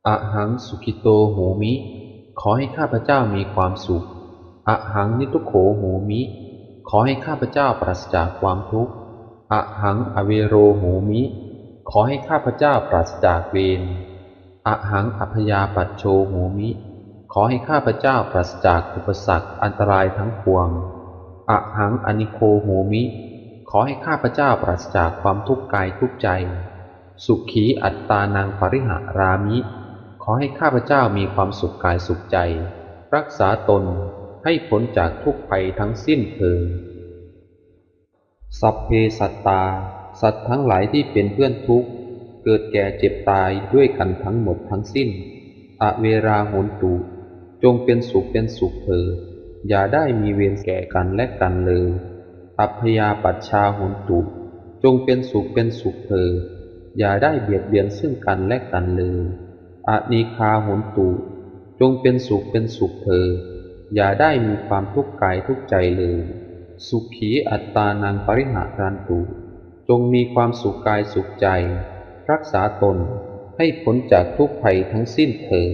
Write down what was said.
อะหังสุขิโตโหมิขอให้ข้าพเจ้ามีความสุขอะหังนิทุกโขโหมิขอให้ข้าพเจ้าปราศจากความทุกข์อะหังอเวโรโหมิขอให้ข้าพเจ้าปราศจากเวรอะหังอัพยาปัชโชโหมิขอให้ข้าพเจ้าปราศจากอุปสรรคอันตรายทั้งปวงอะหังอนิโคโหมิขอให้ข้าพเจ้าปราศจากความทุกข์กายทุกข์ใจสุขีอัตตานังปริหารามิ ขอให้ข้าพเจ้ามีความสุขกายสุขใจรักษาตนให้พ้นจากทุกภัยทั้งสิ้นเถิดสัพเพสัตตาสัตว์ทั้งหลายที่เป็นเพื่อนทุกข์เกิดแก่เจ็บตายด้วยกันทั้งหมดทั้งสิ้นอเวราโหนตุจงเป็นสุขเป็นสุขเถิดอย่าได้มีเวรแก่กันและกันเลยอัพยาปัชชาโหนตุจงเป็นสุขเป็นสุขเถิดอย่าได้เบียดเบียนซึ่งกันและกันเลยอานีคาโหนตุจงเป็นสุขเป็นสุขเถิดอย่าได้มีความทุกข์กายทุกข์ใจเลยสุขีอัตตานังปริหารันตุจงมีความสุขกายสุขใจรักษาตนให้พ้นจากทุกภัยทั้งสิ้นเถิด